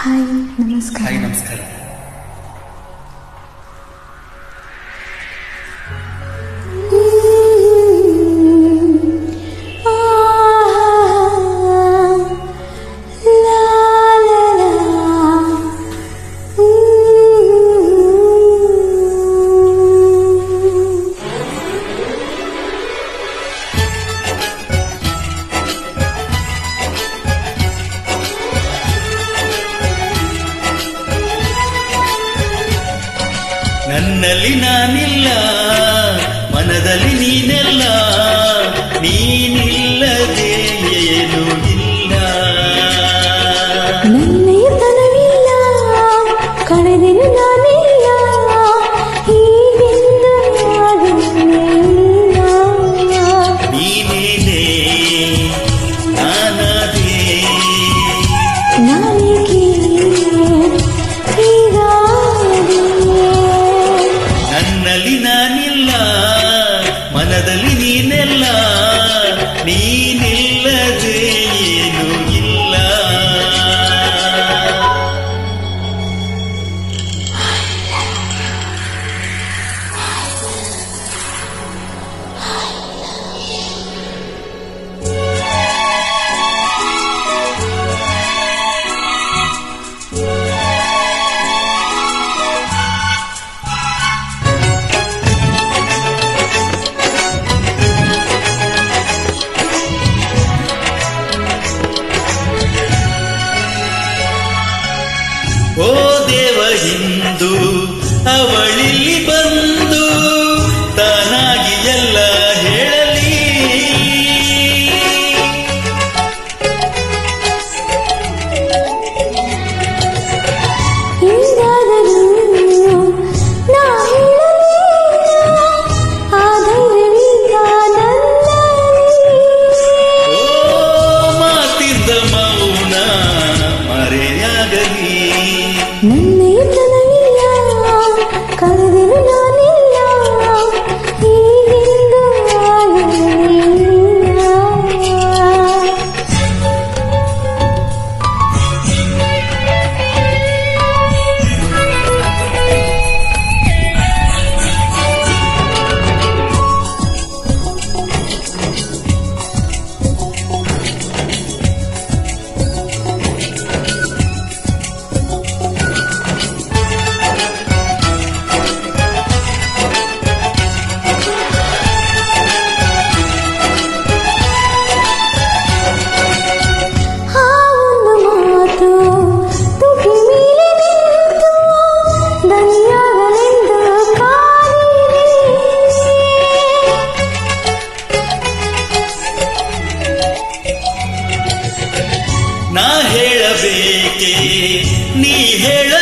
Hi ನಮಸ್ಕಾರ. Hi ನಮಸ್ಕಾರ. ನನ್ನಲ್ಲಿ ನಾನಿಲ್ಲ, ಮನದಲ್ಲಿ ನೀನೆಲ್ಲ, ನೀನಿಲ್ಲದೆ ಏನೂ ಇಲ್ಲ. ನನ್ನೇ ತನವಿಲ್ಲ, ಕಳೆದೆನು ನಾನಿಲ್ಲ, ಹೀಗೆಂದು ಆಗಲಿಲ್ಲ. ನೀನೇನೆ ನಾನಾದೆ, ನಾನೇಕೆ ಹೀಗಾದೆ? ನನ್ನಲ್ಲಿ ನಾನಿಲ್ಲ, ಮನದಲ್ಲಿ ನೀನೆಲ್ಲ, ನೀನಿಲ್ಲದೆ ಏನೂ ಇಲ್ಲ. ಓ ದೇವ ಹಿಂದು ಅವಳಿಲ್ಲಿ ಬಂದು ತಾನಾಗಿ ಎಲ್ಲ ಹೇಳಲಿ. ಎಂದಾದರೂ ನಾ ಹೇಳಲಿಲ್ಲ, ಆ ಧೈರ್ಯವಿಲ್ಲ ನನ್ನಲ್ಲಿ. ಓ ಮಾತಿದ್ದ ಮೌನ ಮರೆಯಾಗಲಿ. ನನ್ನೇ ತನವಿಲ್ಲ, ಕಳೆದೆನು ನಾನಿಲ್ಲ, ಹೀಗೆಂದು ಆಗಲಿಲ್ಲ. ಆ ಒಂದು ಮಾತು ತುಟಿ ಮೇಲೆ ನಿಂತು ದನಿಯಾಗಲೆಂದು ಕಾದಿದೆ. ನಾ ಹೇಳಬೇಕೆ ನೀ ಹೇಳ